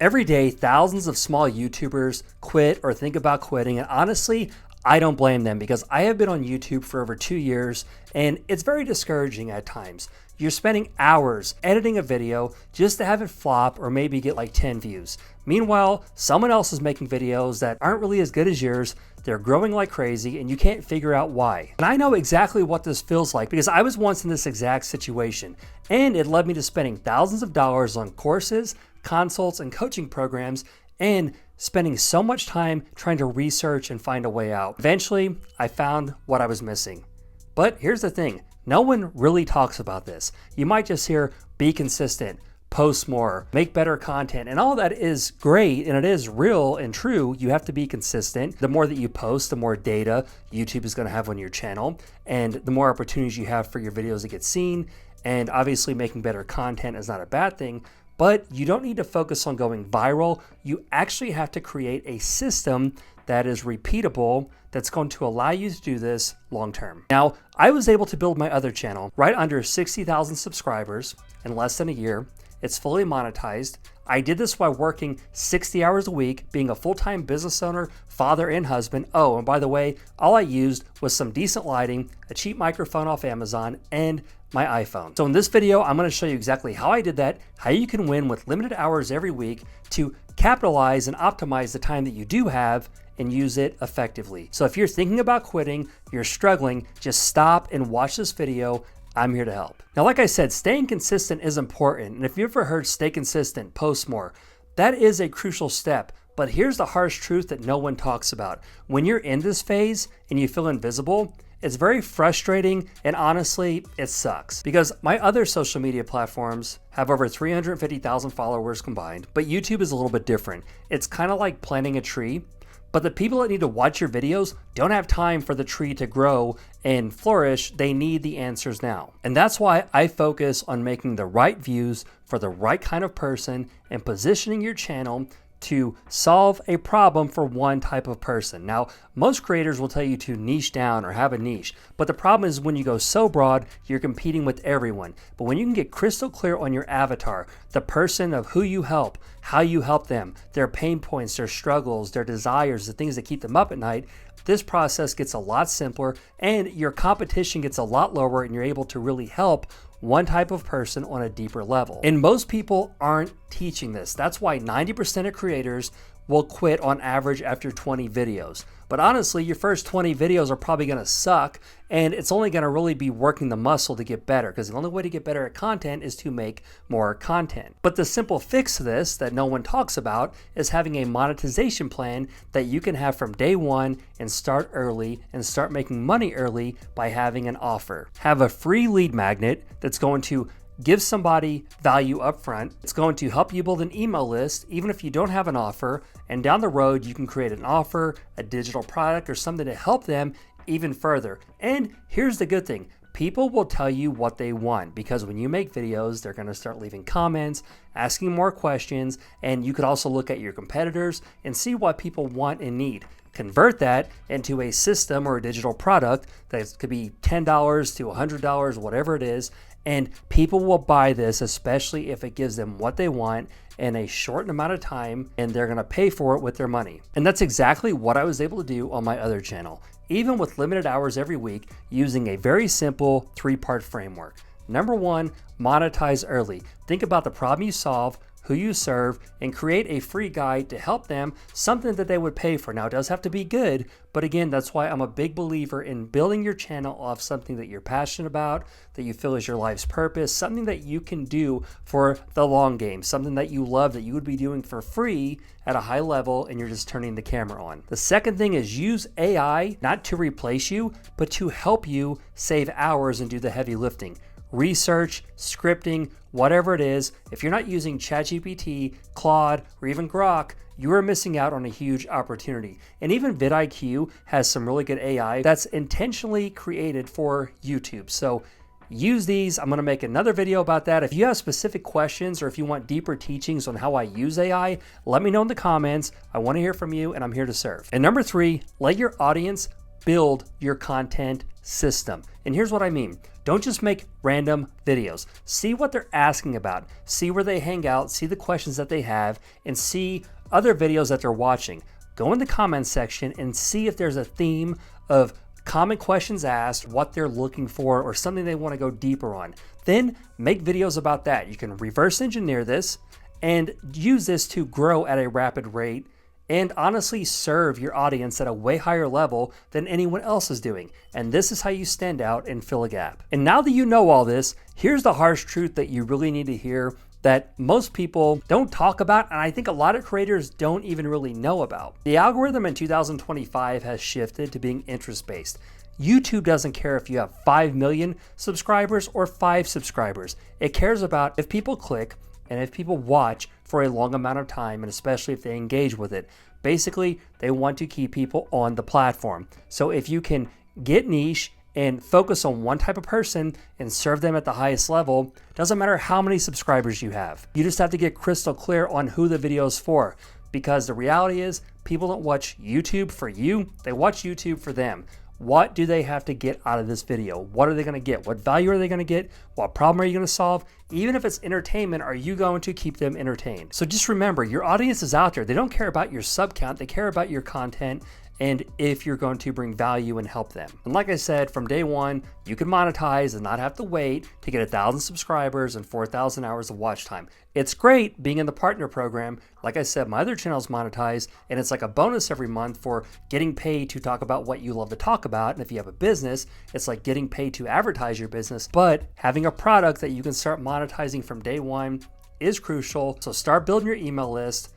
Every day, thousands of small YouTubers quit or think about quitting, and honestly, I don't blame them because I have been on YouTube for over 2 years and it's very discouraging at times. You're spending hours editing a video just to have it flop or maybe get like 10 views. Meanwhile, someone else is making videos that aren't really as good as yours. They're growing like crazy and you can't figure out why. And I know exactly what this feels like because I was once in this exact situation, and it led me to spending thousands of dollars on courses, consults, and coaching programs, and spending so much time trying to research and find a way out. Eventually, I found what I was missing. But here's the thing, no one really talks about this. You might just hear, be consistent, post more, make better content, and all that is great, and it is real and true. You have to be consistent. The more that you post, the more data YouTube is gonna have on your channel, and the more opportunities you have for your videos to get seen, and obviously making better content is not a bad thing. But you don't need to focus on going viral. You actually have to create a system that is repeatable, that's going to allow you to do this long term. Now, I was able to build my other channel right under 60,000 subscribers in less than a year. It's fully monetized. I did this while working 60 hours a week, being a full-time business owner, father, and husband. Oh, and by the way, all I used was some decent lighting, a cheap microphone off Amazon, and my iPhone. So in this video, I'm gonna show you exactly how I did that, how you can win with limited hours every week to capitalize and optimize the time that you do have and use it effectively. So if you're thinking about quitting, you're struggling, just stop and watch this video. I'm here to help. Now, like I said, staying consistent is important. And if you ever heard stay consistent, post more, that is a crucial step. But here's the harsh truth that no one talks about. When you're in this phase and you feel invisible, it's very frustrating, and honestly, it sucks. Because my other social media platforms have over 350,000 followers combined, but YouTube is a little bit different. It's kind of like planting a tree, but the people that need to watch your videos don't have time for the tree to grow and flourish. They need the answers now. And that's why I focus on making the right views for the right kind of person and positioning your channel to solve a problem for one type of person. Now, most creators will tell you to niche down or have a niche, but the problem is when you go so broad, you're competing with everyone. But when you can get crystal clear on your avatar, the person of who you help, how you help them, their pain points, their struggles, their desires, the things that keep them up at night, this process gets a lot simpler and your competition gets a lot lower, and you're able to really help one type of person on a deeper level. And most people aren't teaching this. That's why 90% of creators will quit on average after 20 videos. But honestly, your first 20 videos are probably gonna suck, and it's only gonna really be working the muscle to get better, because the only way to get better at content is to make more content. But the simple fix to this that no one talks about is having a monetization plan that you can have from day one and start early and start making money early by having an offer. Have a free lead magnet that's going to give somebody value up front. It's going to help you build an email list even if you don't have an offer, and down the road you can create an offer, a digital product, or something to help them even further. And here's the good thing, people will tell you what they want, because when you make videos, they're gonna start leaving comments, asking more questions, and you could also look at your competitors and see what people want and need. Convert that into a system or a digital product that could be $10 to $100, whatever it is, and people will buy this, especially if it gives them what they want in a short amount of time, and they're gonna pay for it with their money. And that's exactly what I was able to do on my other channel, even with limited hours every week, using a very simple 3-part framework. Number 1, monetize early. Think about the problem you solve, who you serve, and create a free guide to help them, something that they would pay for. Now, it does have to be good, but again, that's why I'm a big believer in building your channel off something that you're passionate about, that you feel is your life's purpose, something that you can do for the long game, something that you love, that you would be doing for free at a high level, and you're just turning the camera on. The second thing is use AI not to replace you, but to help you save hours and do the heavy lifting. Research, scripting, whatever it is. If you're not using ChatGPT, Claude, or even Grok, you are missing out on a huge opportunity. And even vidIQ has some really good AI that's intentionally created for YouTube. So use these. I'm gonna make another video about that. If you have specific questions or if you want deeper teachings on how I use AI, let me know in the comments. I wanna hear from you and I'm here to serve. And number 3, let your audience build your content system. And here's what I mean. Don't just make random videos. See what they're asking about, see where they hang out, see the questions that they have, and see other videos that they're watching. Go in the comments section and see if there's a theme of common questions asked, what they're looking for, or something they want to go deeper on. Then make videos about that. You can reverse engineer this and use this to grow at a rapid rate and honestly serve your audience at a way higher level than anyone else is doing. And this is how you stand out and fill a gap. And now that you know all this, here's the harsh truth that you really need to hear that most people don't talk about, and I think a lot of creators don't even really know about. The algorithm in 2025 has shifted to being interest-based. YouTube doesn't care if you have 5 million subscribers or 5 subscribers. It cares about if people click and if people watch for a long amount of time, and especially if they engage with it. Basically, they want to keep people on the platform. So if you can get niche and focus on one type of person and serve them at the highest level, doesn't matter how many subscribers you have. You just have to get crystal clear on who the video is for, because the reality is people don't watch YouTube for you, they watch YouTube for them. What do they have to get out of this video? What are they going to get? What value are they going to get? What problem are you going to solve? Even if it's entertainment, are you going to keep them entertained? So just remember, your audience is out there. They don't care about your sub count. They care about your content and if you're going to bring value and help them. And like I said, from day one, you can monetize and not have to wait to get 1,000 subscribers and 4,000 hours of watch time. It's great being in the partner program. Like I said, my other channel's monetized, and it's like a bonus every month for getting paid to talk about what you love to talk about. And if you have a business, it's like getting paid to advertise your business. But having a product that you can start monetizing from day one is crucial. So start building your email list.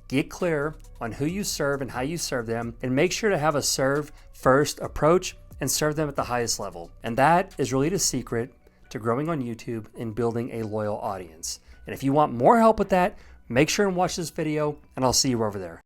Get clear on who you serve and how you serve them, and make sure to have a serve first approach and serve them at the highest level. And that is really the secret to growing on YouTube and building a loyal audience. And if you want more help with that, make sure and watch this video, and I'll see you over there.